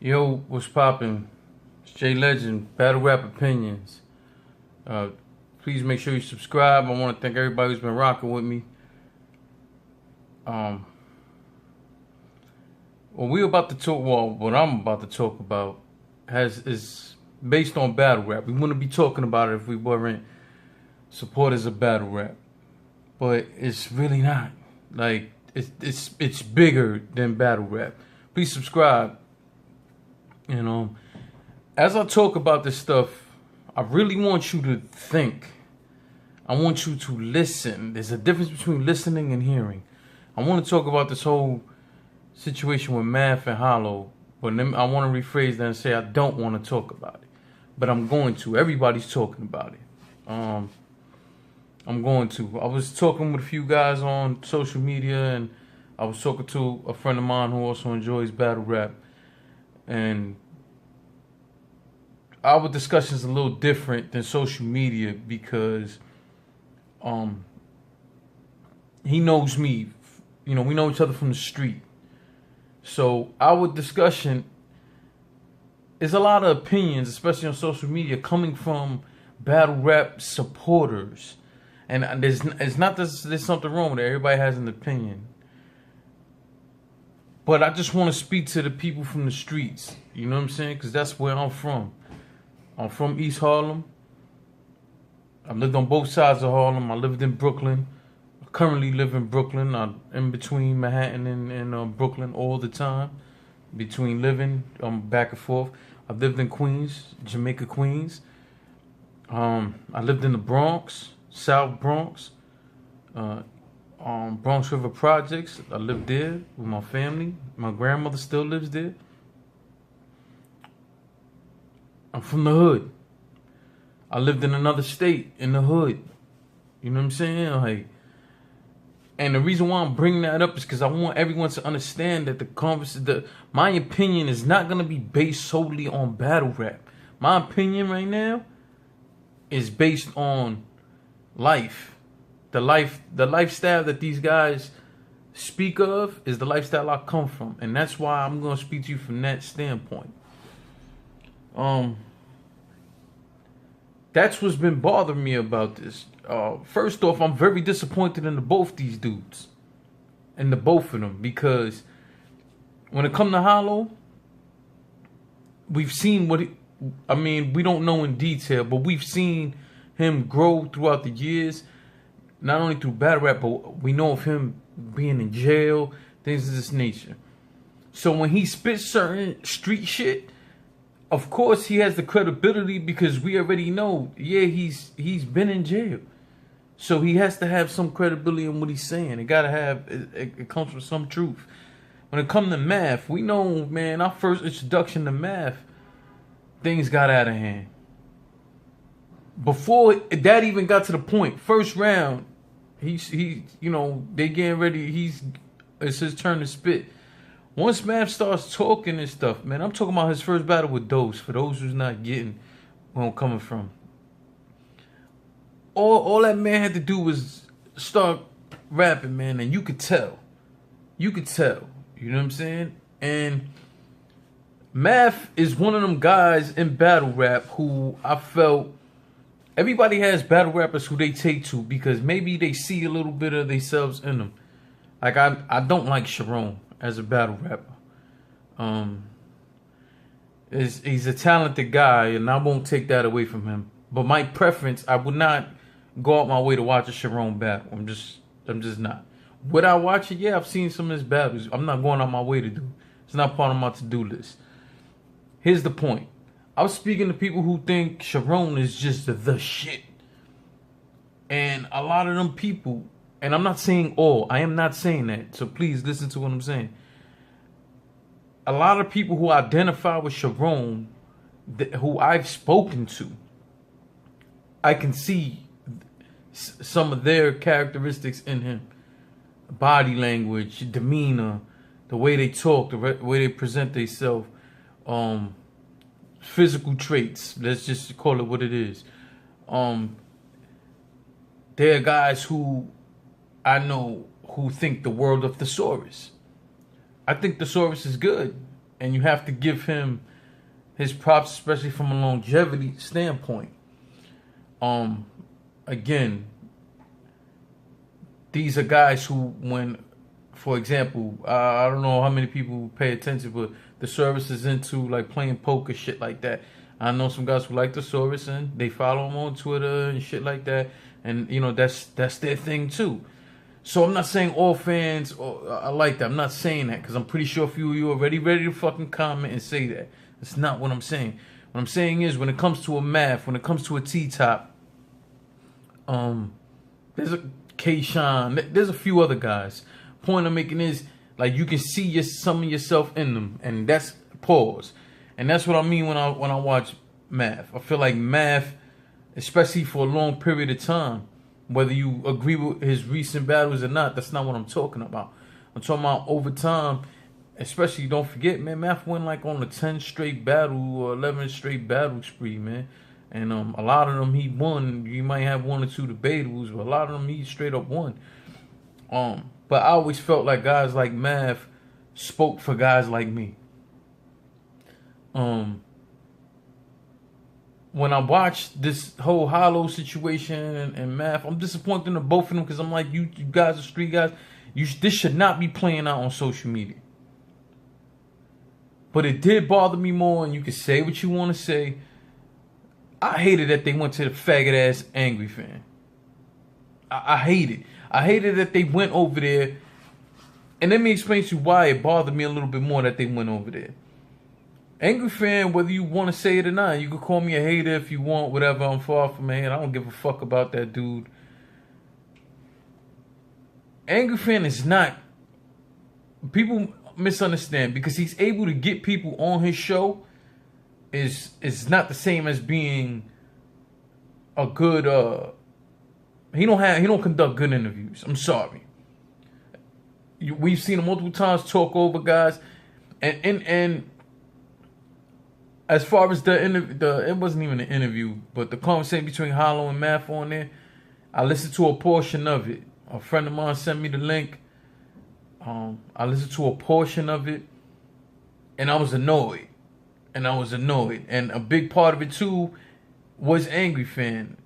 Yo, what's poppin'? It's Jay Legend, Battle Rap Opinions. Uh, Please make sure you subscribe. I want to thank everybody who's been rocking with me. Um, what I'm about to talk about is based on battle rap. We wouldn't be talking about it if we weren't supporters of battle rap, but it's really not. Like it's bigger than battle rap. Please subscribe. You know, as I talk about this stuff, I really want you to think. I want you to listen. There's a difference between listening and hearing. I want to talk about this whole situation with Math and Hollow, but then I want to rephrase that and say I don't want to talk about it. But I'm going to. Everybody's talking about it. I'm going to. I was talking with a few guys on social media, and I was talking to a friend of mine who also enjoys battle rap. And our discussion is a little different than social media because he knows me. You know, we know each other from the street. So our discussion is a lot of opinions, especially on social media, coming from battle rap supporters. And there's something wrong with it. Everybody has an opinion. But I just want to speak to the people from the streets. You know what I'm saying? Because that's where I'm from. I'm from East Harlem. I've lived on both sides of Harlem. I lived in Brooklyn. I currently live in Brooklyn. I'm in between Manhattan and Brooklyn all the time. Between living, back and forth. I've lived in Queens, Jamaica, Queens. I lived in the Bronx, South Bronx. Bronx River Projects. I lived there with my family. My grandmother still lives there. I'm from the hood. I lived in another state in the hood. You know what I'm saying? Like, and the reason why I'm bringing that up is because I want everyone to understand that my opinion is not gonna be based solely on battle rap. My opinion right now is based on life. The lifestyle that these guys speak of is the lifestyle I come from, and that's why I'm gonna speak to you from that standpoint. That's what's been bothering me about this. First off, I'm very disappointed in both these dudes, in the both of them, because when it comes to Hollow, we've seen we don't know in detail, but we've seen him grow throughout the years. Not only through battle rap, but we know of him being in jail, things of this nature. So when he spits certain street shit, of course he has the credibility because we already know, yeah, he's been in jail. So he has to have some credibility in what he's saying. It comes from some truth. When it comes to Math, we know, man, our first introduction to Math, things got out of hand. Before that even got to the point, first round, they getting ready. It's his turn to spit. Once Math starts talking and stuff, man, I'm talking about his first battle with Dose. For those who's not getting where I'm coming from, all that man had to do was start rapping, man, and you could tell. You know what I'm saying? And Math is one of them guys in battle rap who I felt. Everybody has battle rappers who they take to because maybe they see a little bit of themselves in them. Like I don't like Sharon as a battle rapper. He's a talented guy, and I won't take that away from him. But my preference, I would not go out my way to watch a Sharon battle. I'm just not. Would I watch it? Yeah, I've seen some of his battles. I'm not going out my way to do. It's not part of my to-do list. Here's the point. I was speaking to people who think Sharon is just the shit. And a lot of them people, and I'm not saying all, I am not saying that, so please listen to what I'm saying. A lot of people who identify with Sharon, who I've spoken to, I can see some of their characteristics in him. Body language, demeanor, the way they talk, the way they present themselves, physical traits. Let's just call it what it is. There are guys who I know who think the world of Thesaurus. I think Thesaurus is good. and you have to give him his props, especially from a longevity standpoint. Again, these are guys who, when, for example, I don't know how many people pay attention, but the service is into like playing poker, shit like that. I know some guys who like the service and they follow him on Twitter and shit like that, and you know that's their thing too. So I'm not saying all fans are like that. I'm not saying that because I'm pretty sure a few of you are already ready to fucking comment and say that. That's not what I'm saying. What I'm saying is when it comes to a Math, when it comes to a T-Top, there's a K-Shine, there's a few other guys. Point I'm making is like you can see some of yourself in them, and that's pause. And that's what I mean when I watch Math. I feel like Math, especially for a long period of time, whether you agree with his recent battles or not, that's not what I'm talking about. I'm talking about over time, especially don't forget, man, Math went like on a 10 straight battle or 11 straight battle spree, man. And a lot of them he won. You might have one or two debatables, but a lot of them he straight up won. But I always felt like guys like Math spoke for guys like me. When I watched this whole Hollow situation and Math, I'm disappointed in both of them because I'm like, you guys are street guys. This should not be playing out on social media. But it did bother me more, and you can say what you want to say. I hated that they went to the faggot ass Angry Fan. I hate it. I hated that they went over there. And let me explain to you why it bothered me a little bit more that they went over there. Angry Fan, whether you want to say it or not, you can call me a hater if you want, whatever. I'm far from a hater. I don't give a fuck about that dude. Angry Fan is not... People misunderstand because he's able to get people on his show is not the same as being a good he don't conduct good interviews. I'm sorry. We've seen him multiple times talk over guys, and as far as it wasn't even an interview, but the conversation between Hollow and Math on there, I listened to a portion of it. A friend of mine sent me the link. I listened to a portion of it, and I was annoyed. And a big part of it too was Angry Fan.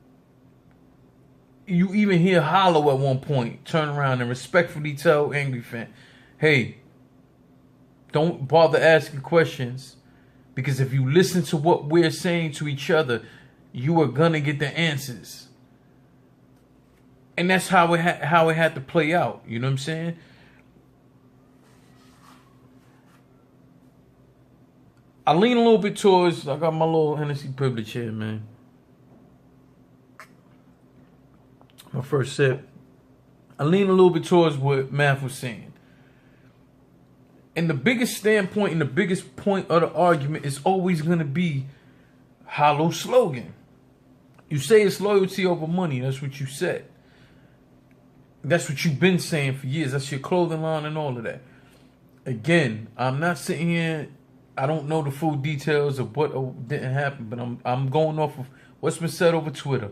You even hear Hollow at one point turn around and respectfully tell Angry Fan, hey, don't bother asking questions, because if you listen to what we're saying to each other, you are gonna get the answers. And that's how it had to play out. You know what I'm saying? I lean a little bit towards, I got my little Hennessy privilege here, man. My first sip. I lean a little bit towards what Math was saying. And the biggest standpoint and the biggest point of the argument is always going to be Hollow's slogan. You say it's loyalty over money. That's what you said. That's what you've been saying for years. That's your clothing line and all of that. Again, I'm not sitting here... I don't know the full details of what didn't happen, but I'm going off of what's been said over Twitter.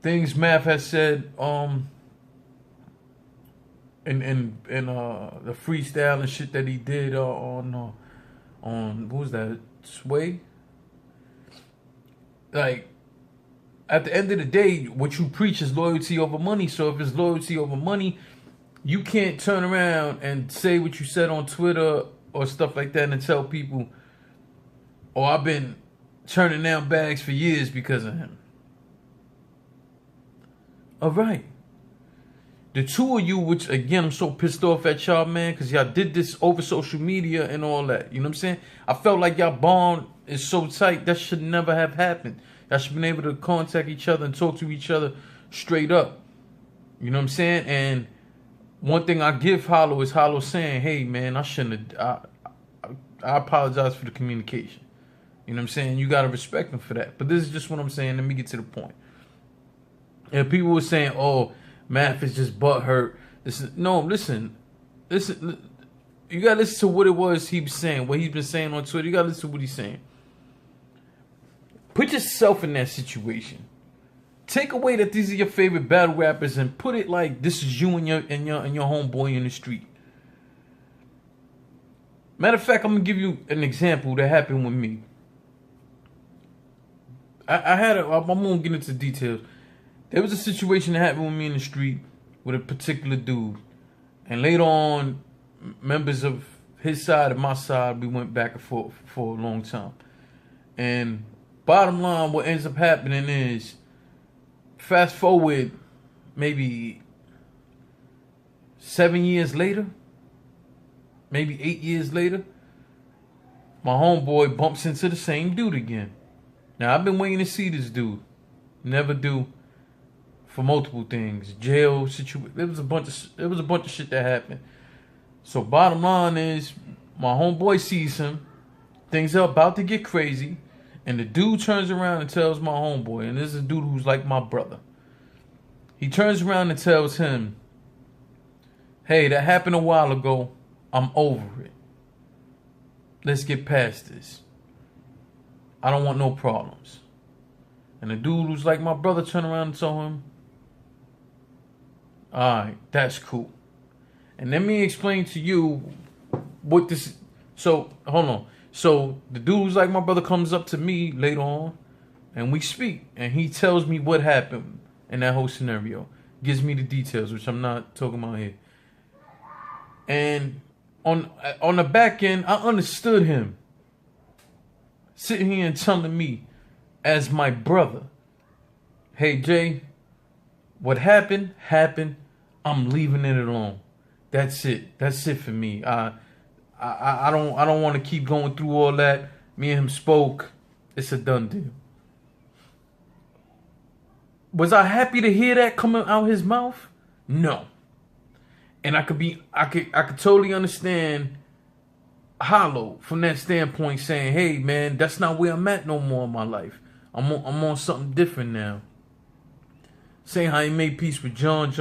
Things Math has said in the freestyle and shit that he did on what was that, Sway? Like, at the end of the day, what you preach is loyalty over money. So if it's loyalty over money, you can't turn around and say what you said on Twitter or stuff like that and tell people, oh, I've been turning down bags for years because of him. All right. The two of you, which again, I'm so pissed off at y'all, man, because y'all did this over social media and all that. You know what I'm saying? I felt like y'all bond is so tight, that should never have happened. Y'all should have been able to contact each other and talk to each other straight up. You know what I'm saying? And one thing I give Hollow is Hollow saying, hey, man, I shouldn't have... I apologize for the communication. You know what I'm saying? You got to respect him for that. But this is just what I'm saying. Let me get to the point. And people were saying, oh, Math is just butthurt. No, listen. You got to listen to what it was he was saying, what he's been saying on Twitter. You got to listen to what he's saying. Put yourself in that situation. Take away that these are your favorite battle rappers and put it like this is you and your homeboy in the street. Matter of fact, I'm gonna give you an example that happened with me. I'm gonna get into details. There was a situation that happened with me in the street with a particular dude, and later on, members of his side and my side, we went back and forth for a long time. And bottom line, what ends up happening is, fast forward maybe 7 years later, maybe 8 years later, my homeboy bumps into the same dude again. Now, I've been waiting to see this dude. Never do. For multiple things. Jail situation. It was a bunch of shit that happened. So bottom line is, my homeboy sees him. Things are about to get crazy. And the dude turns around and tells my homeboy, and this is a dude who's like my brother. He turns around and tells him, hey, that happened a while ago. I'm over it. Let's get past this. I don't want no problems. And the dude who's like my brother turned around and told him, alright, that's cool. And let me explain to you what this... So, hold on. So, the dude who's like my brother comes up to me later on, and we speak. And he tells me what happened in that whole scenario. Gives me the details, which I'm not talking about here. And on the back end, I understood him. Sitting here and telling me, as my brother, hey, Jay, what happened, happened. I'm leaving it alone. That's it. That's it for me. I don't want to keep going through all that. Me and him spoke. It's a done deal. Was I happy to hear that coming out his mouth? No. And I could totally understand Hollow from that standpoint, saying, hey man, that's not where I'm at no more in my life. I'm on something different now. Saying how he made peace with John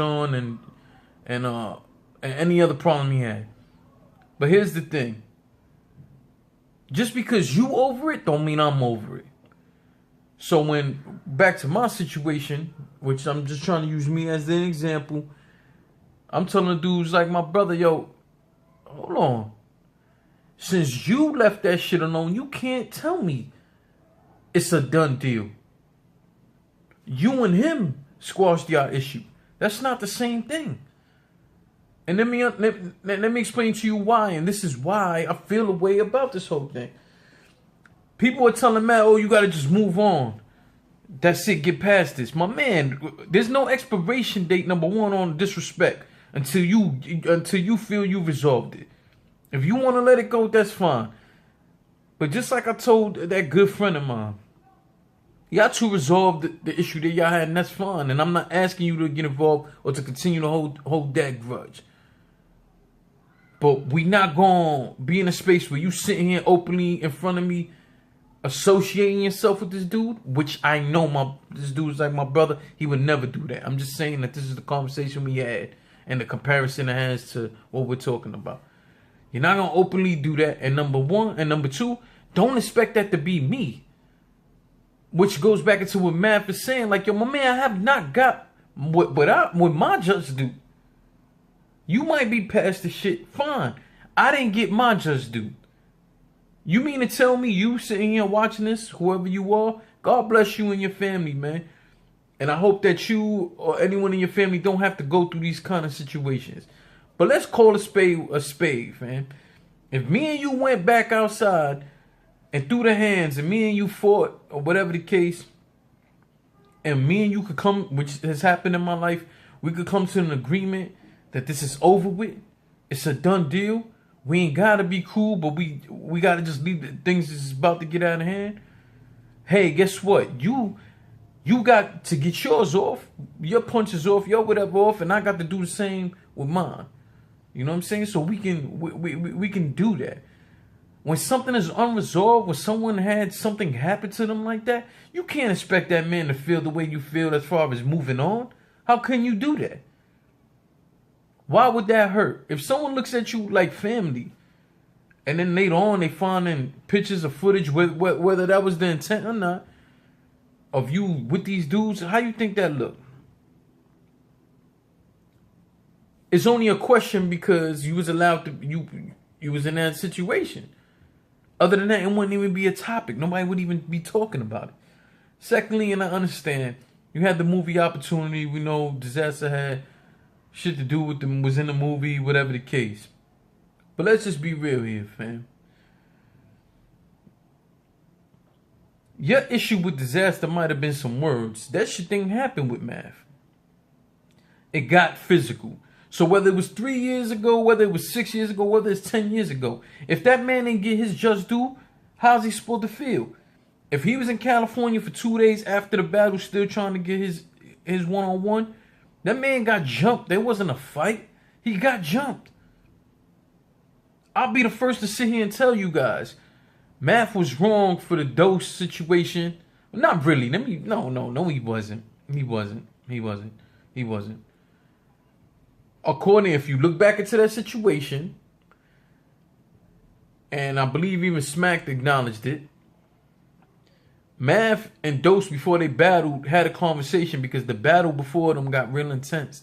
and any other problem he had. But here's the thing. Just because you over it don't mean I'm over it. So when, back to my situation, which I'm just trying to use me as an example, I'm telling the dudes like my brother, yo, hold on. Since you left that shit alone, you can't tell me it's a done deal. You and him squashed your issue. That's not the same thing. And let me explain to you why. And this is why I feel a way about this whole thing. People are telling me, oh, you got to just move on. That's it. Get past this. My man, there's no expiration date, number one, on disrespect until you feel you resolved it. If you want to let it go, that's fine. But just like I told that good friend of mine, y'all two resolve the issue that y'all had, and that's fine. And I'm not asking you to get involved or to continue to hold that grudge. But we not going to be in a space where you sitting here openly in front of me associating yourself with this dude, which I know this dude is like my brother. He would never do that. I'm just saying that this is the conversation we had and the comparison it has to what we're talking about. You're not going to openly do that. And number one, and number two, don't expect that to be me. Which goes back into what Math is saying. Like, yo, my man, I have not got what my just do. You might be past the shit. Fine. I didn't get my just due. You mean to tell me you sitting here watching this, whoever you are, God bless you and your family, man. And I hope that you or anyone in your family don't have to go through these kind of situations. But let's call a spade, man. If me and you went back outside and threw the hands and me and you fought or whatever the case, and me and you could come, which has happened in my life, we could come to an agreement that this is over with. It's a done deal. We ain't gotta be cool, but we gotta just leave the things that's about to get out of hand. Hey, guess what? You got to get yours off, your punches off, your whatever off, and I got to do the same with mine. You know what I'm saying? So we can do that. When something is unresolved, when someone had something happen to them like that, you can't expect that man to feel the way you feel as far as moving on. How can you do that? Why would that hurt? If someone looks at you like family, and then later on they find pictures or footage, whether that was the intent or not, of you with these dudes, how you think that look? It's only a question because you was allowed to, you was in that situation. Other than that, it wouldn't even be a topic. Nobody would even be talking about it. Secondly, and I understand, you had the movie opportunity. We know Disaster had shit to do with them, was in the movie, whatever the case. But let's just be real here, fam. Your issue with Disaster might have been some words. That shit didn't happen with Math. It got physical. So whether it was 3 years ago, whether it was 6 years ago, whether it's 10 years ago, if that man didn't get his just due, how's he supposed to feel? If he was in California for 2 days after the battle, still trying to get his one-on-one, that man got jumped. There wasn't a fight. He got jumped. I'll be the first to sit here and tell you guys, Math was wrong for the Dose situation. Not really. No, he wasn't. He wasn't. According, if you look back into that situation, and I believe even Smack acknowledged it, Math and Dose, before they battled, had a conversation because the battle before them got real intense.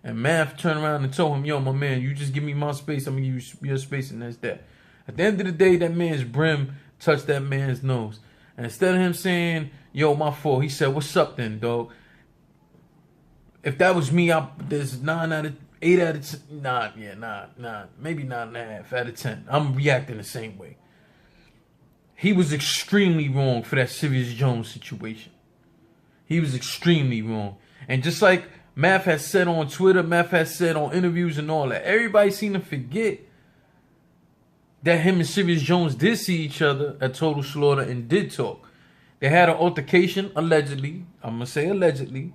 And Math turned around and told him, yo, my man, you just give me my space, I'm going to give you your space, and that's that. At the end of the day, that man's brim touched that man's nose. And instead of him saying, yo, my fault, he said, what's up then, dog? If that was me, there's 8 out of 10, maybe 9.5 out of 10. I'm reacting the same way. He was extremely wrong for that Serious Jones situation. He was extremely wrong. And just like Math has said on Twitter, Math has said on interviews and all that, everybody seemed to forget that him and Serious Jones did see each other at Total Slaughter and did talk. They had an altercation, allegedly. I'm going to say allegedly.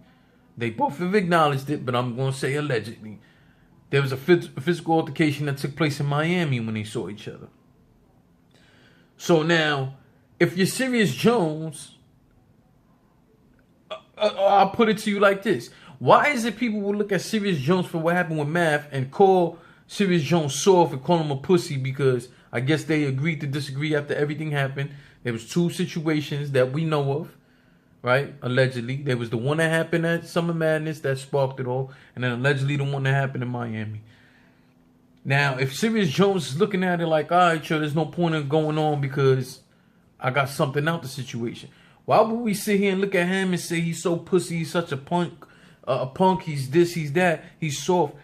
They both have acknowledged it, but I'm going to say allegedly. There was a physical altercation that took place in Miami when they saw each other. So now, if you're Serious Jones, I'll put it to you like this. Why is it people will look at Serious Jones for what happened with Math and call Serious Jones soft and call him a pussy because I guess they agreed to disagree after everything happened? There was 2 situations that we know of, right? Allegedly. There was the one that happened at Summer Madness that sparked it all, and then allegedly the one that happened in Miami. Now, if Serious Jones is looking at it like, all right, sure, there's no point in going on because I got something out the situation. Why would we sit here and look at him and say he's so pussy, he's such a punk, he's this, he's that, he's soft.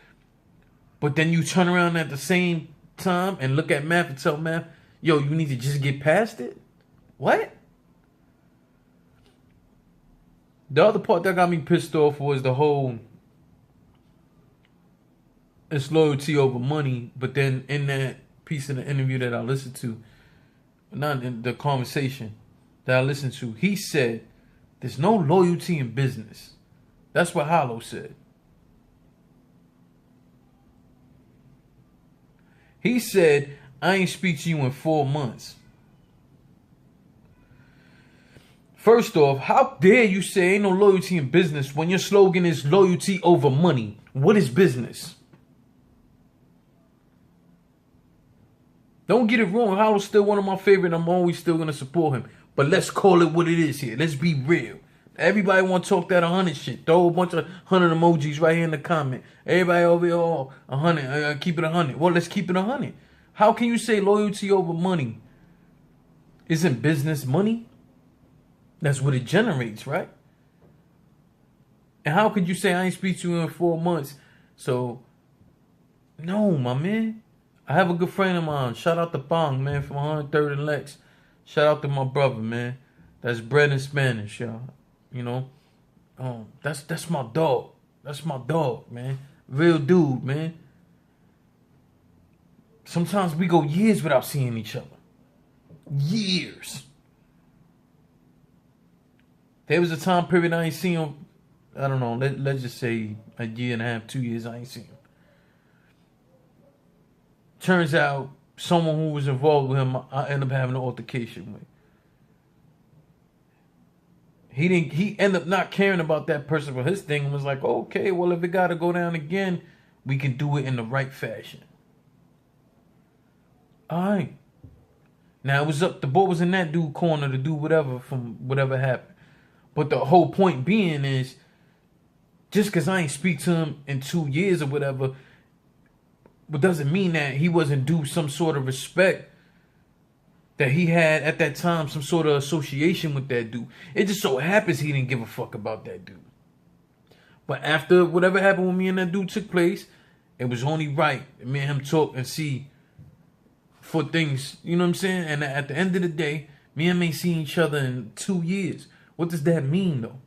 But then you turn around at the same time and look at Math and tell Math, yo, you need to just get past it? What? The other part that got me pissed off was the whole, it's loyalty over money. But then in that piece of the interview that I listened to, not in the conversation that I listened to, he said, there's no loyalty in business. That's what Hollow said. He said, I ain't speak to you in 4 months. First off, how dare you say ain't no loyalty in business when your slogan is loyalty over money? What is business? Don't get it wrong. Hollow's still one of my favorite. I'm always still going to support him. But let's call it what it is here. Let's be real. Everybody want to talk that 100 shit. Throw a bunch of 100 emojis right here in the comment. Everybody over here, 100. Keep it 100. Well, let's keep it 100. How can you say loyalty over money? Isn't business money? That's what it generates, right? And how could you say I ain't speak to you in 4 months? So, no, my man. I have a good friend of mine. Shout out to Bong, man, from 103rd and Lex. Shout out to my brother, man. That's bread in Spanish, y'all. You know? That's my dog. That's my dog, man. Real dude, man. Sometimes we go years without seeing each other. Years. There was a time period I ain't seen him. I don't know. Let's just say a year and a half, 2 years I ain't seen him. Turns out someone who was involved with him, I ended up having an altercation with. He ended up not caring about that person for his thing and was like, okay, well, if it got to go down again, we can do it in the right fashion. All right. Now, it was up, the ball was in that dude's corner to do whatever from whatever happened. But the whole point being is, just because I ain't speak to him in 2 years or whatever, But doesn't mean that he wasn't due some sort of respect that he had at that time, some sort of association with that dude. It just so happens he didn't give a fuck about that dude. But after whatever happened with me and that dude took place, it was only right that me and him talk and see for things, you know what I'm saying? And at the end of the day, me and him ain't seen each other in 2 years. What does that mean, though?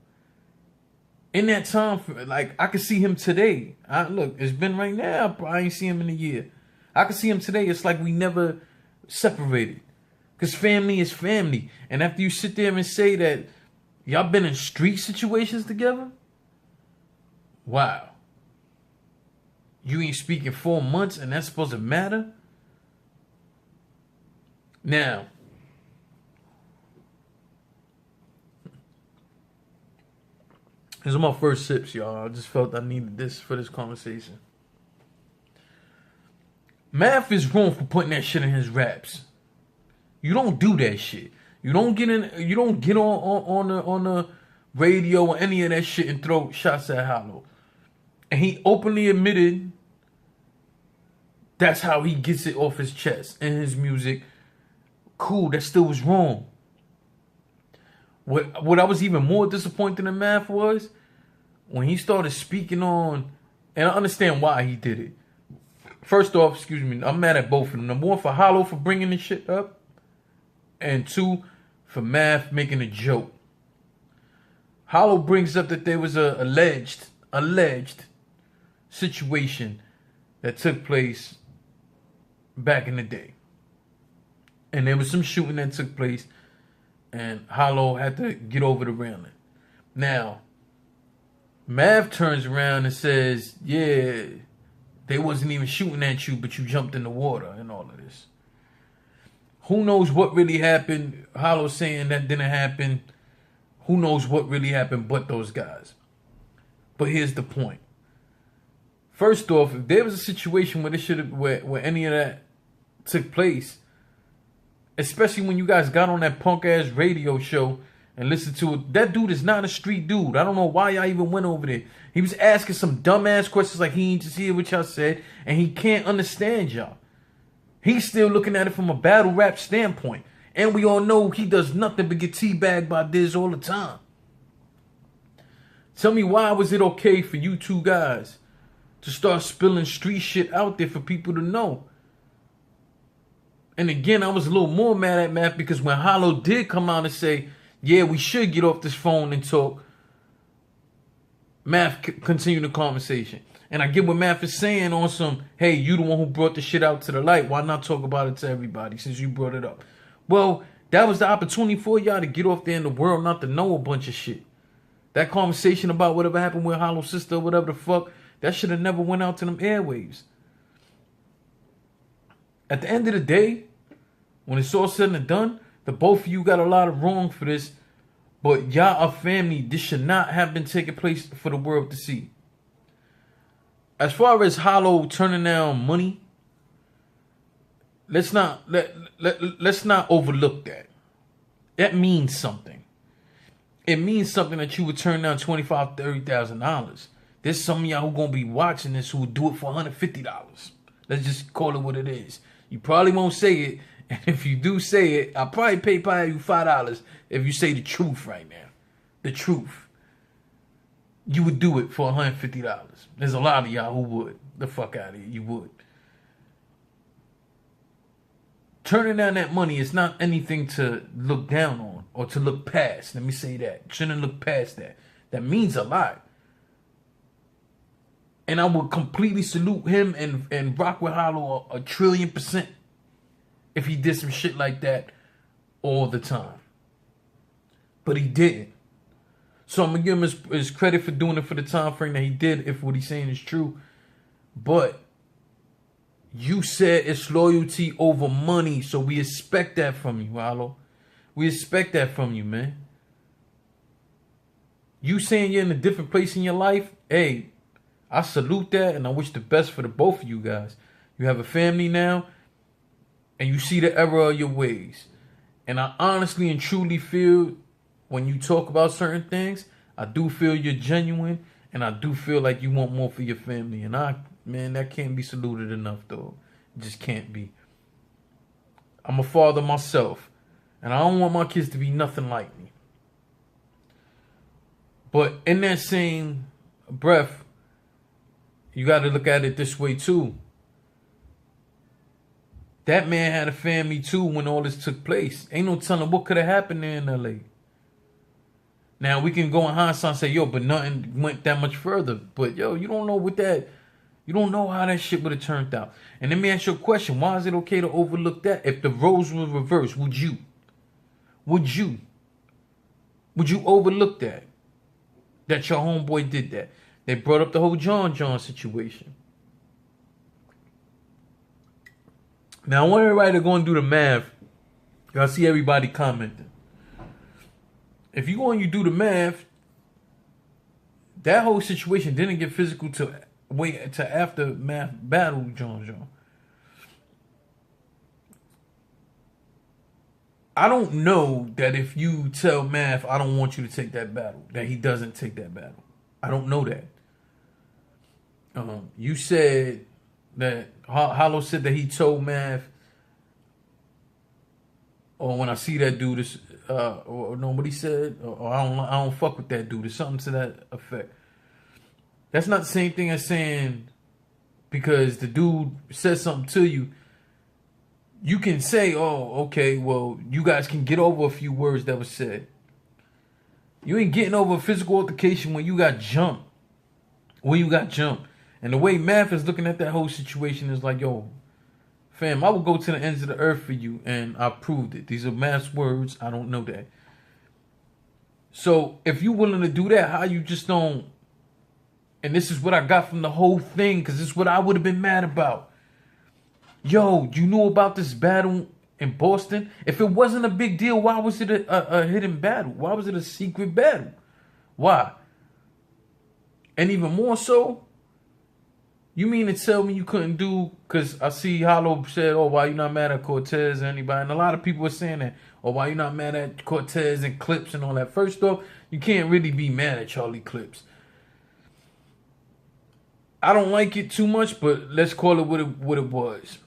In that time, like, I could see him today. Look, it's been right now. I ain't seen him in a year. I could see him today. It's like we never separated. Because family is family. And after you sit there and say that y'all been in street situations together, wow. You ain't speaking 4 months and that's supposed to matter? Now, these are my first sips, y'all. I just felt I needed this for this conversation. Math is wrong for putting that shit in his raps. You don't do that shit. You don't get on the radio or any of that shit and throw shots at Hollow. And he openly admitted that's how he gets it off his chest in his music. Cool, that still was wrong. What I was even more disappointed in Math was when he started speaking on, and I understand why he did it. First off, excuse me, I'm mad at both of them. Number one, for Hollow for bringing this shit up, and two, for Math making a joke. Hollow brings up that there was a alleged situation that took place back in the day, and there was some shooting that took place. And Hollow had to get over the railing. Now, Mav turns around and says, yeah, they wasn't even shooting at you, but you jumped in the water and all of this. Who knows what really happened? Hollow saying that didn't happen. Who knows what really happened but those guys? But here's the point. First off, if there was a situation where any of that took place, especially when you guys got on that punk ass radio show and listened to it, that dude is not a street dude. I don't know why y'all even went over there. He was asking some dumbass questions like he ain't just hear what y'all said, and he can't understand y'all. He's still looking at it from a battle rap standpoint. And we all know he does nothing but get teabagged by Diz all the time. Tell me, why was it okay for you two guys to start spilling street shit out there for people to know? And again, I was a little more mad at Math because when Hollow did come out and say, yeah, we should get off this phone and talk, Math continued the conversation. And I get what Math is saying on some, hey, you the one who brought the shit out to the light. Why not talk about it to everybody since you brought it up? Well, that was the opportunity for y'all to get off there in the world, not to know a bunch of shit. That conversation about whatever happened with Hollow's sister or whatever the fuck, that should have never went out to them airwaves. At the end of the day, when it's all said and done, the both of you got a lot of wrong for this, but y'all are family. This should not have been taking place for the world to see. As far as Hollow turning down money, let's not overlook that. That means something. It means something that you would turn down $25,000, $30,000. There's some of y'all who gonna be watching this who would do it for $150. Let's just call it what it is. You probably won't say it, and if you do say it, I'll probably pay you $5 if you say the truth right now. The truth. You would do it for $150. There's a lot of y'all who would. The fuck out of here. You would. Turning down that money is not anything to look down on or to look past. Let me say that. Shouldn't look past that. That means a lot. And I would completely salute him and rock with Hollow a trillion% if he did some shit like that all the time. But he didn't. So I'm going to give him his credit for doing it for the time frame that he did, if what he's saying is true. But you said it's loyalty over money, so we expect that from you, Hollow. We expect that from you, man. You saying you're in a different place in your life, hey, I salute that, and I wish the best for the both of you guys. You have a family now, and you see the error of your ways. And I honestly and truly feel when you talk about certain things, I do feel you're genuine, and I do feel like you want more for your family. And I man, that can't be saluted enough, though. It just can't be. I'm a father myself, and I don't want my kids to be nothing like me. But in that same breath, you got to look at it this way too. That man had a family too when all this took place. Ain't no telling what could have happened there in LA. Now we can go in hindsight and say, yo, but nothing went that much further. But yo, you don't know you don't know how that shit would have turned out. And let me ask you a question. Why is it okay to overlook that? If the roles were reversed, would you overlook that? That your homeboy did that. They brought up the whole John situation. Now I want everybody to go and do the math. I see everybody commenting. If you go and you do the math, that whole situation didn't get physical till aftermath battle, John. I don't know that if you tell Math, I don't want you to take that battle, that he doesn't take that battle. I don't know that. You said that Hollow said that he told Math, or when I see that dude, or nobody said, or I don't fuck with that dude, or something to that effect. That's not the same thing as saying because the dude said something to you. You can say, oh, okay, well, you guys can get over a few words that was said. You ain't getting over a physical altercation when you got jumped. And the way Math is looking at that whole situation is like, yo, fam, I will go to the ends of the earth for you, and I proved it. These are Math's words. I don't know that. So if you're willing to do that, how you just don't... And this is what I got from the whole thing, because this is what I would have been mad about. Yo, you knew about this battle in Boston? If it wasn't a big deal, why was it a hidden battle? Why was it a secret battle? Why? And even more so, you mean to tell me you couldn't do, because I see Hollow said, oh, why you not mad at Cortez or anybody? And a lot of people are saying that, oh, why you not mad at Cortez and Clips and all that? First off, you can't really be mad at Charlie Clips. I don't like it too much, but let's call it what it was.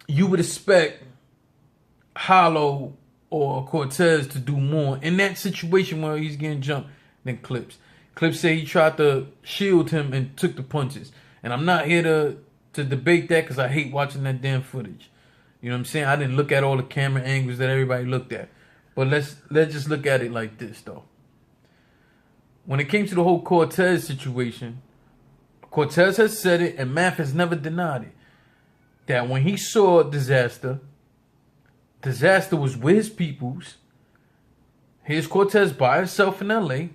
You would expect Hollow or Cortez to do more in that situation where he's getting jumped than Clips. Clips said he tried to shield him and took the punches. And I'm not here to debate that because I hate watching that damn footage. You know what I'm saying? I didn't look at all the camera angles that everybody looked at. But let's just look at it like this, though. When it came to the whole Cortez situation, Cortez has said it and Math has never denied it. That when he saw Disaster was with his peoples. Here's Cortez by himself in LA.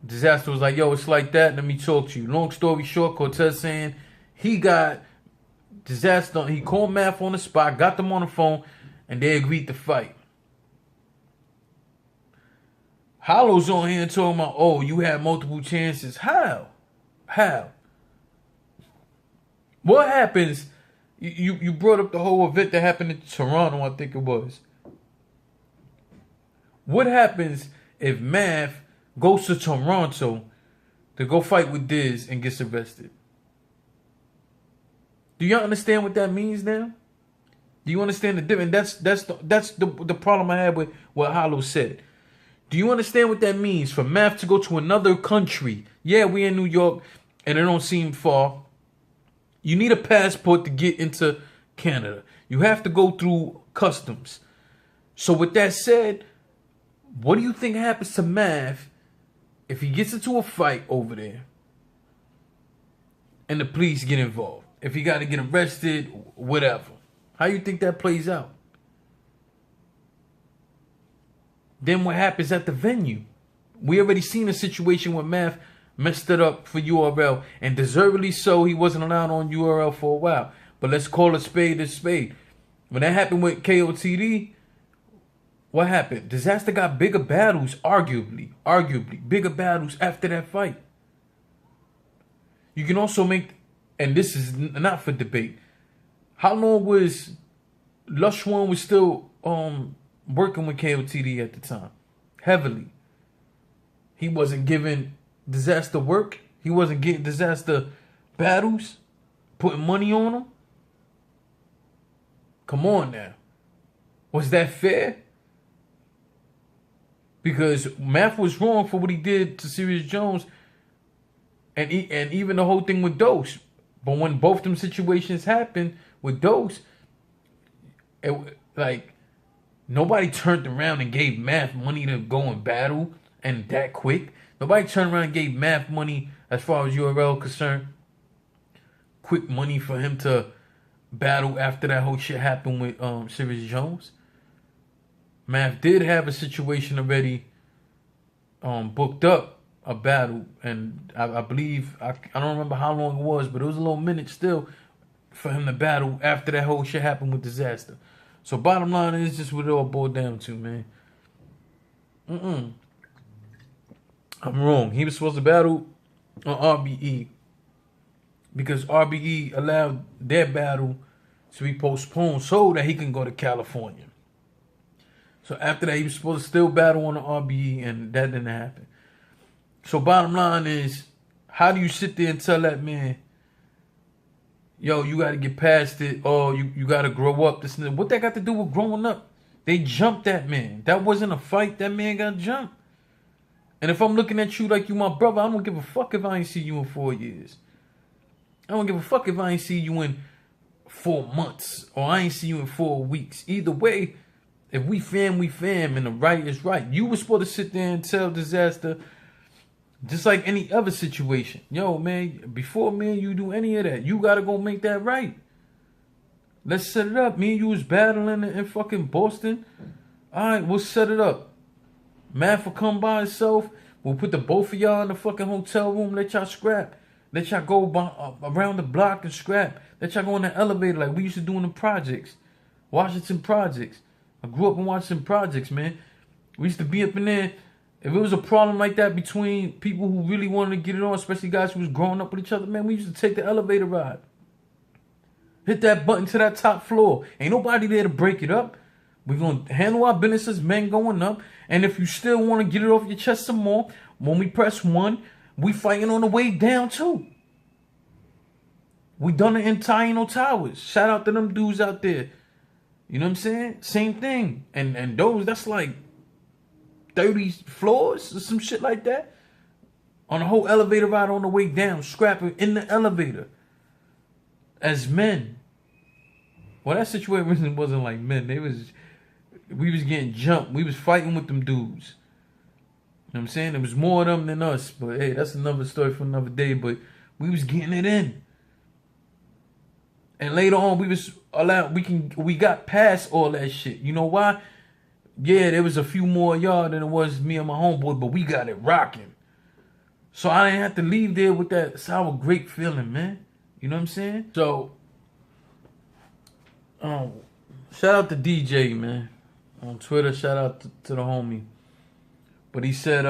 Disaster was like, yo, it's like that. Let me talk to you. Long story short, Cortez saying he got Disaster. He called Math on the spot, got them on the phone, and they agreed to fight. Hollow's on here talking about, oh, you had multiple chances. How? What happens? You brought up the whole event that happened in Toronto, I think it was. What happens if Math goes to Toronto to go fight with Diz and gets arrested? Do y'all understand what that means now? Do you understand the difference? That's the problem I had with what Hollow said. Do you understand what that means for Math to go to another country? Yeah, we in New York and it don't seem far. You need a passport to get into Canada. You have to go through customs. So with that said, what do you think happens to Math if he gets into a fight over there and the police get involved? If he got to get arrested, whatever. How you think that plays out? Then what happens at the venue? We already seen a situation where Math messed it up for URL, and deservedly so. He wasn't allowed on URL for a while. But let's call a spade a spade. When that happened with KOTD, what happened? Disaster got bigger battles, arguably bigger battles after that fight. You can also make, and this is not for debate, how long was Lush One was still working with KOTD at the time? Heavily. He wasn't giving Disaster work. He wasn't getting Disaster battles, putting money on them. Come on now. Was that fair? Because Math was wrong for what he did to Serious Jones, and even the whole thing with Dose. But when both them situations happened with Dose, like nobody turned around and gave Math money to go and battle, and that quick. Nobody turned around and gave Math money as far as URL concerned. Quick money for him to battle after that whole shit happened with Serious Jones. Math did have a situation already booked up, a battle, and I believe, I don't remember how long it was, but it was a little minute still for him to battle after that whole shit happened with Disaster. So bottom line is just what it all boiled down to, man. I'm wrong. He was supposed to battle on RBE because RBE allowed their battle to be postponed so that he can go to California. So after that, he was supposed to still battle on the RBE, and that didn't happen. So bottom line is, how do you sit there and tell that man, yo, you got to get past it, or you got to grow up? This and that? What that got to do with growing up? They jumped that man. That wasn't a fight. That man got jumped. And if I'm looking at you like you my brother, I don't give a fuck if I ain't see you in 4 years. I don't give a fuck if I ain't see you in 4 months, or I ain't see you in 4 weeks. Either way, if we fam, we fam, and the right is right. You was supposed to sit there and tell Disaster, just like any other situation, yo, man, before me and you do any of that, you got to go make that right. Let's set it up. Me and you was battling in fucking Boston. All right, we'll set it up. Math will come by himself. We'll put the both of y'all in the fucking hotel room. Let y'all scrap. Let y'all go around the block and scrap. Let y'all go in the elevator like we used to do in the projects. Washington projects. I grew up in Washington projects, man. We used to be up in there. If it was a problem like that between people who really wanted to get it on, especially guys who was growing up with each other, man, we used to take the elevator ride. Hit that button to that top floor. Ain't nobody there to break it up. We're going to handle our business as men going up. And if you still want to get it off your chest some more, when we press 1, we fighting on the way down too. We done it in Taino Towers. Shout out to them dudes out there. You know what I'm saying? Same thing. And those, that's like 30 floors or some shit like that. On a whole elevator ride on the way down, scrapping in the elevator. As men. Well, that situation wasn't like men. We was getting jumped. We was fighting with them dudes. You know what I'm saying? There was more of them than us. But hey, that's another story for another day. But we was getting it in. And later on, we got past all that shit. You know why? Yeah, there was a few more y'all than it was me and my homeboy, but we got it rocking. So I didn't have to leave there with that sour grape feeling, man. You know what I'm saying? So, shout out to DJ, man. On Twitter, shout out to the homie. But he said,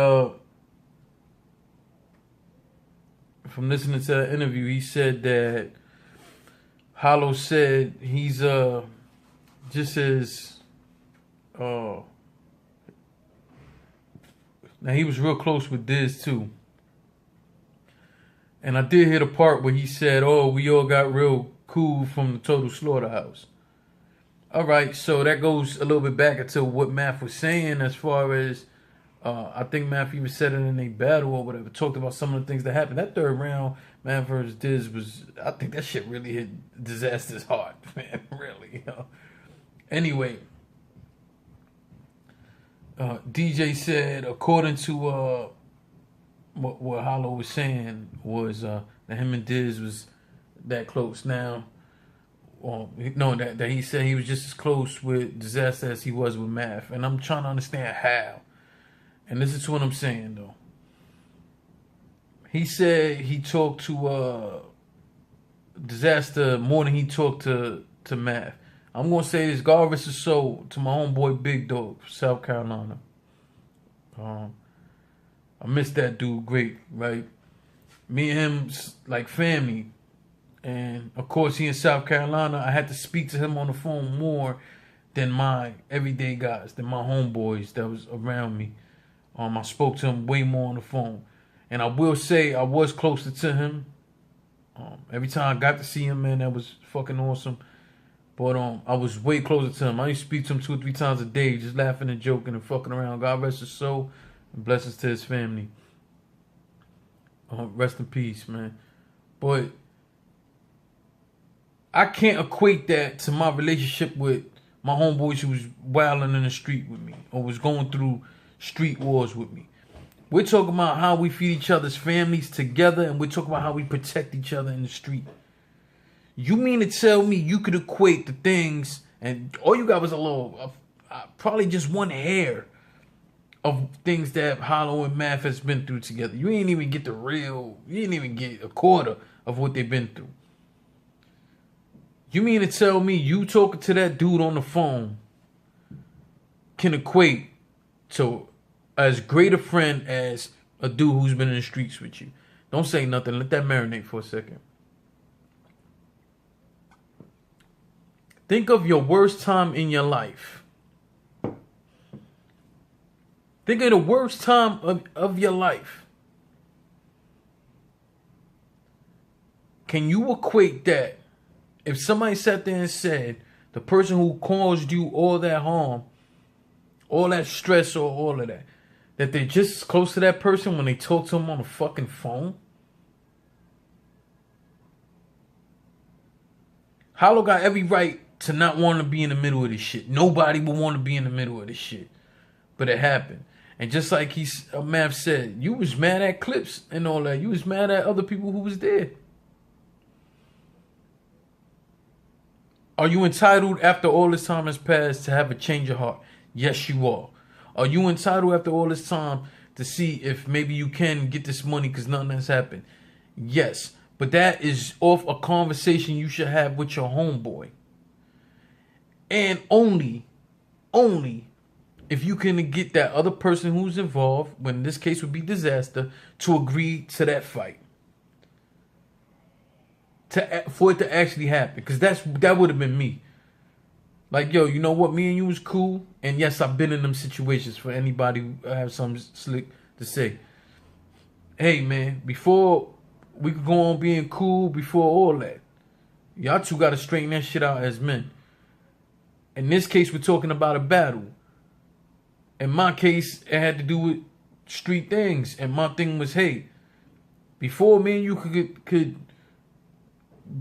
from listening to that interview, he said that Hollow said he's just as now he was real close with Diz too. And I did hear the part where he said, "Oh, we all got real cool from the Total Slaughterhouse." All right, so that goes a little bit back into what Math was saying as far as I think Math even said it in a battle or whatever, talked about some of the things that happened. That third round, Math versus Diz, was, I think that shit really hit Disaster's heart, man, really. Anyway, DJ said, according to what Hollow was saying, was that him and Diz was that close. Now, no, that he said he was just as close with Disaster as he was with Math. And I'm trying to understand how. And this is what I'm saying, though. He said he talked to Disaster more than he talked to Math. I'm going to say this, God rest his soul, to my homeboy Big Dog, South Carolina. I miss that dude great, right? Me and him, like family. And, of course, he in South Carolina. I had to speak to him on the phone more than my everyday guys, than my homeboys that was around me. I spoke to him way more on the phone. And I will say I was closer to him Every time I got to see him, man, that was fucking awesome. But I was way closer to him. I used to speak to him 2 or 3 times a day, just laughing and joking and fucking around. God rest his soul and blessings to his family. Rest in peace, man. But I can't equate that to my relationship with my homeboys who was wilding in the street with me or was going through street wars with me. We're talking about how we feed each other's families together, and we're talking about how we protect each other in the street. You mean to tell me you could equate the things, and all you got was a little, probably just one hair of things that Hollow and Math has been through together. You ain't even get you ain't even get a quarter of what they've been through. You mean to tell me you talking to that dude on the phone can equate to as great a friend as a dude who's been in the streets with you? Don't say nothing. Let that marinate for a second. Think of your worst time in your life. Think of the worst time of your life. Can you equate that? If somebody sat there and said, the person who caused you all that harm, all that stress or all of that, that they're just as close to that person when they talk to them on the fucking phone? Hollow got every right to not want to be in the middle of this shit. Nobody would want to be in the middle of this shit. But it happened. And just like Mav said, you was mad at Clips and all that. You was mad at other people who was there. Are you entitled after all this time has passed to have a change of heart? Yes, you are. Are you entitled after all this time to see if maybe you can get this money because nothing has happened? Yes. But that is off a conversation you should have with your homeboy. And only if you can get that other person who's involved, when in this case would be Disaster, to agree to that fight. For it to actually happen. Because that would have been me. Like, yo, you know what? Me and you was cool. And yes, I've been in them situations for anybody who have something slick to say. Hey, man, before we could go on being cool, before all that, y'all two got to straighten that shit out as men. In this case, we're talking about a battle. In my case, it had to do with street things. And my thing was, hey, before me and you could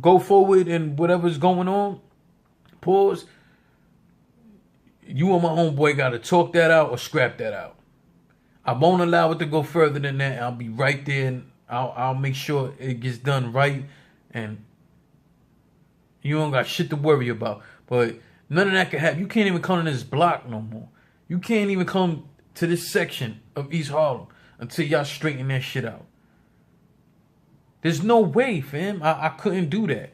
go forward and whatever's going on, pause, you and my homeboy got to talk that out or scrap that out. I won't allow it to go further than that. I'll be right there and I'll make sure it gets done right. And you don't got shit to worry about. But none of that can happen. You can't even come to this block no more. You can't even come to this section of East Harlem until y'all straighten that shit out. There's no way, fam. I couldn't do that.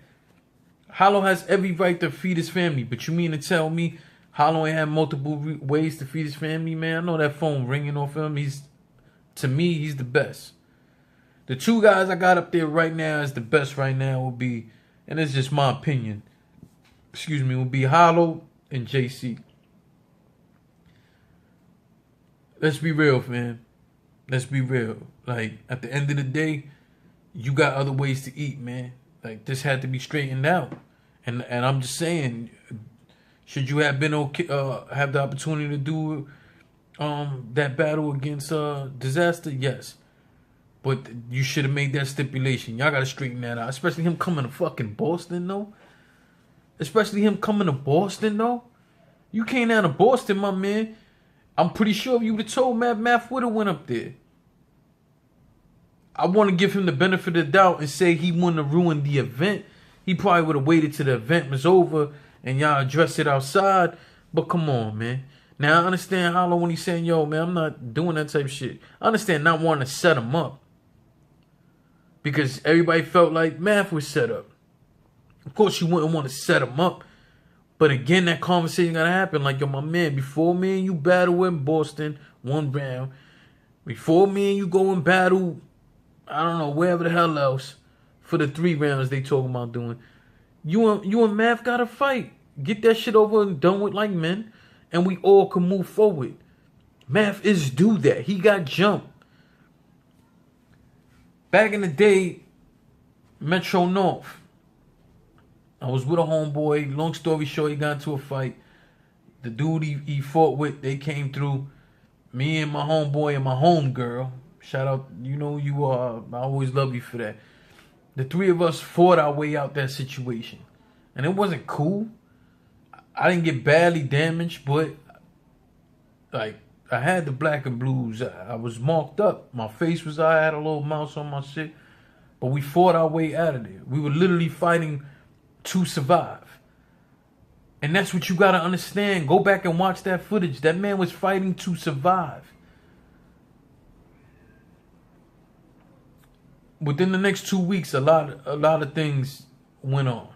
Hollow has every right to feed his family, but you mean to tell me Hollow ain't have multiple ways to feed his family, man? I know that phone ringing off him. To me, he's the best. The two guys I got up there right now as the best right now will be, and it's just my opinion, will be Hollow and JC. Let's be real, fam. Let's be real. Like, at the end of the day, you got other ways to eat, man. Like, this had to be straightened out. And I'm just saying, should you have been okay, have the opportunity to do that battle against Disaster? Yes. But you should have made that stipulation. Y'all got to straighten that out. Especially him coming to fucking Boston, though. You came down to Boston, my man. I'm pretty sure if you would have told Math would have went up there. I want to give him the benefit of the doubt and say he wouldn't have ruined the event. He probably would have waited till the event was over and y'all addressed it outside. But come on, man. Now, I understand Hollow when he's saying, yo, man, I'm not doing that type of shit. I understand not wanting to set him up. Because everybody felt like Math was set up. Of course, you wouldn't want to set him up. But again, that conversation got to happen. Like, yo, my man, before me and you battle in Boston, 1 round. Before me and you go and battle, I don't know, wherever the hell else, for the 3 rounds they talking about doing. You and Math got to fight. Get that shit over and done with like men. And we all can move forward. Math is due that. He got jumped. Back in the day, Metro North. I was with a homeboy. Long story short, he got into a fight. The dude he fought with, they came through. Me and my homeboy and my homegirl. Shout out, you know you are. I always love you for that. The three of us fought our way out that situation. And it wasn't cool. I didn't get badly damaged, but like I had the black and blues. I was marked up. My face was, I had a little mouse on my shit. But we fought our way out of there. We were literally fighting to survive. And that's what you got to understand. Go back and watch that footage. That man was fighting to survive. Within the next 2 weeks, a lot of things went on.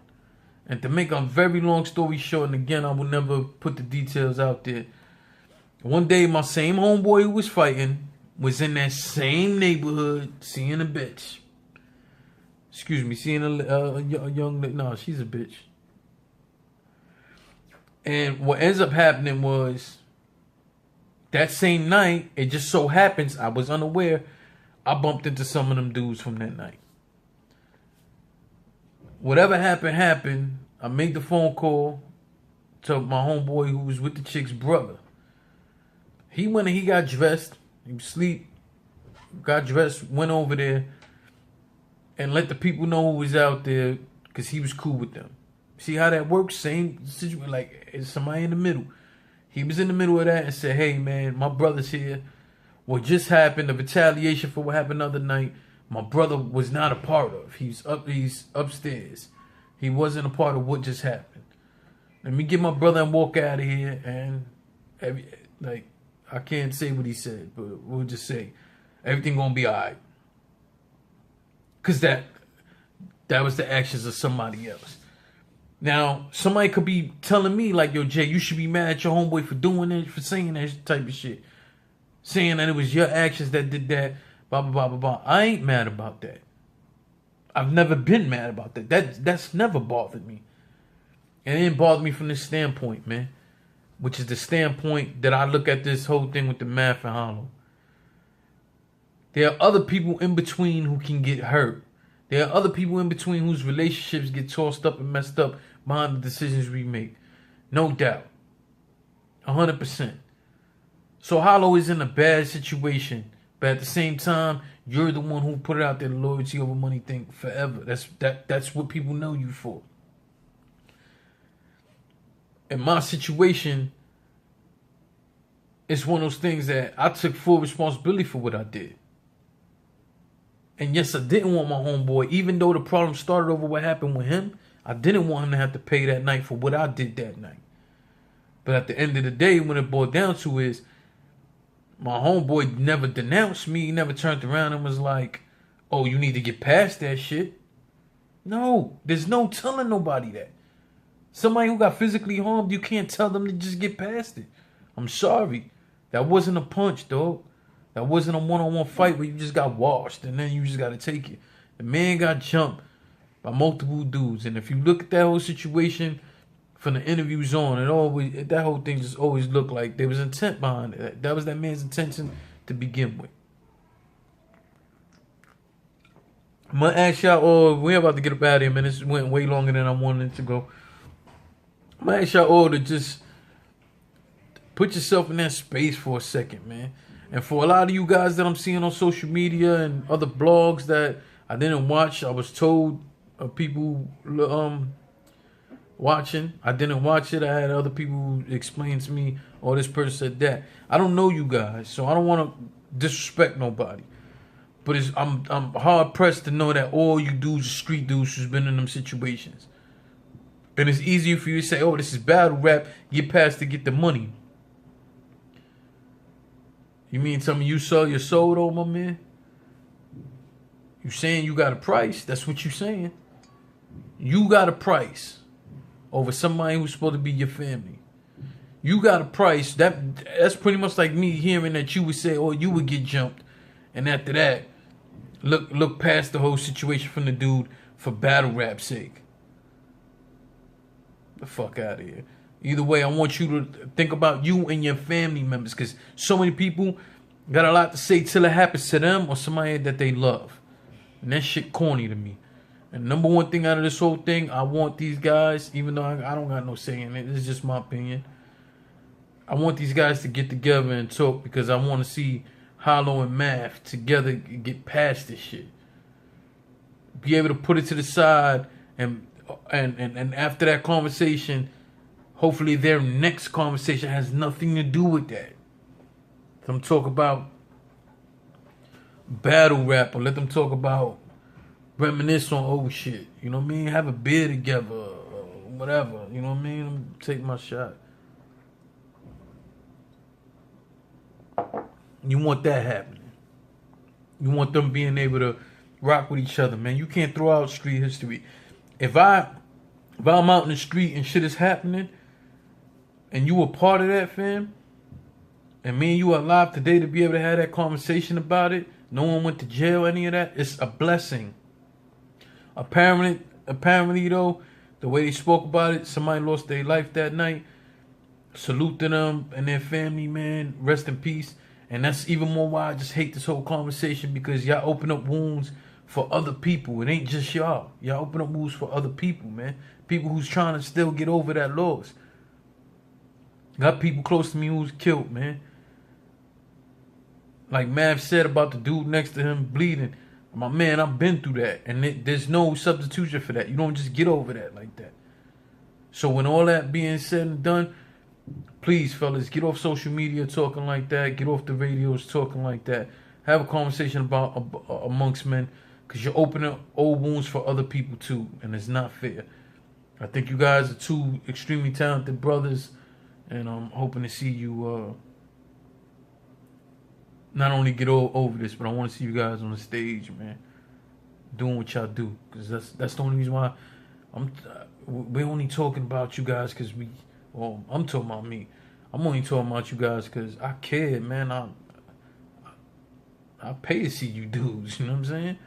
And to make a very long story short, and again, I will never put the details out there. One day, my same homeboy who was fighting was in that same neighborhood seeing a bitch. Excuse me, seeing a young... No, she's a bitch. And what ends up happening was, that same night, it just so happens, I was unaware, I bumped into some of them dudes from that night. Whatever happened. I made the phone call to my homeboy who was with the chick's brother. He went and he got dressed. He was asleep. Got dressed, went over there, and let the people know who was out there because he was cool with them. See how that works? Same situation, like it's somebody in the middle. He was in the middle of that and said, hey man, my brother's here. What just happened, the retaliation for what happened the other night, my brother was not a part of. He's upstairs. He wasn't a part of what just happened. Let me get my brother and walk out of here. And I can't say what he said, but we'll just say everything gonna be all right. Cause that was the actions of somebody else. Now, somebody could be telling me like, yo, Jay, you should be mad at your homeboy for doing it, for saying that type of shit. Saying that it was your actions that did that, blah, blah, blah, blah, blah. I ain't mad about that. I've never been mad about that. That's never bothered me. And it didn't bother me from this standpoint, man. Which is the standpoint that I look at this whole thing with the math and hollow. There are other people in between who can get hurt. There are other people in between whose relationships get tossed up and messed up behind the decisions we make. No doubt. 100%. So Hollow is in a bad situation. But at the same time, you're the one who put it out there, the loyalty over money thing forever. That's what people know you for. In my situation, it's one of those things that I took full responsibility for what I did. And yes, I didn't want my homeboy, even though the problem started over what happened with him, I didn't want him to have to pay that night for what I did that night. But at the end of the day, when it boiled down to is, my homeboy never denounced me. He never turned around and was like, oh, you need to get past that shit. No, there's no telling nobody that. Somebody who got physically harmed, you can't tell them to just get past it. I'm sorry. That wasn't a punch, dog. That wasn't a one-on-one fight where you just got washed and then you just got to take it. The man got jumped by multiple dudes. And if you look at that whole situation from the interviews on, that whole thing just always looked like there was intent behind it. That was that man's intention to begin with. I'm going to ask y'all, we're about to get up out of here, man. This went way longer than I wanted it to go. I'm going to ask y'all all to just put yourself in that space for a second, man. And for a lot of you guys that I'm seeing on social media and other blogs that I didn't watch, I was told of people watching. I didn't watch it. I had other people explain to me, oh, this person said that. I don't know you guys, so I don't want to disrespect nobody. But I'm hard pressed to know that all you dudes are street dudes who's been in them situations. And it's easier for you to say, oh, this is battle rap, get past to get the money. You mean tell me you sell your soul though, my man? You saying you got a price? That's what you saying. You got a price over somebody who's supposed to be your family. You got a price. That's pretty much like me hearing that you would say, oh, you would get jumped. And after that, look past the whole situation from the dude for battle rap's sake. The fuck out of here. Either way, I want you to think about you and your family members, because so many people got a lot to say till it happens to them or somebody that they love. And that shit corny to me. And number one thing out of this whole thing, I want these guys, even though I don't got no say in it, this is just my opinion. I want these guys to get together and talk because I want to see Hollow and Math together get past this shit. Be able to put it to the side and after that conversation, hopefully their next conversation has nothing to do with that. Let them talk about battle rap or let them talk about reminisce on old shit. You know what I mean? Have a beer together or whatever. You know what I mean? Take my shot. You want that happening. You want them being able to rock with each other, man. You can't throw out street history. If I'm out in the street and shit is happening and you were part of that, fam, and me and you are alive today to be able to have that conversation about it, no one went to jail, any of that, it's a blessing. Apparently though, the way they spoke about it, somebody lost their life that night. Salute to them and their family, man. Rest in peace. And that's even more why I just hate this whole conversation, because y'all open up wounds for other people. It ain't just y'all. Y'all open up wounds for other people, man. People who's trying to still get over that loss. Got people close to me who's killed, man. Like Mav said about the dude next to him bleeding. My man, I've been through that. And there's no substitution for that. You don't just get over that like that. So when all that being said and done, please, fellas, get off social media talking like that. Get off the radios talking like that. Have a conversation about amongst men, because you're opening up old wounds for other people too, and it's not fair. I think you guys are two extremely talented brothers, and I'm hoping to see you not only get over this, but I want to see you guys on the stage, man, doing what y'all do, because that's the only reason why we're only talking about you guys because I'm talking about me. I'm only talking about you guys because I care, man. I pay to see you dudes, you know what I'm saying?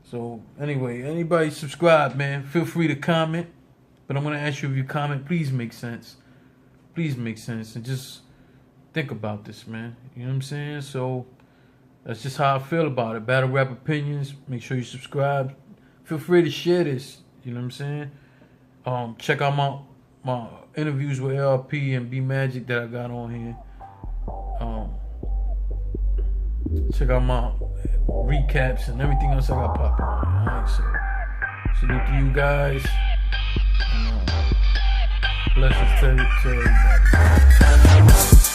So, anyway, anybody subscribe, man, feel free to comment. But I'm going to ask you if you comment, please make sense. Please make sense. And just think about this, man. You know what I'm saying? So, that's just how I feel about it. Battle Rap Opinions. Make sure you subscribe. Feel free to share this. You know what I'm saying? Check out my interviews with LP and B Magic that I got on here. Check out my recaps and everything else I got popping. Alright, so salute to you guys. And, blessings to everybody.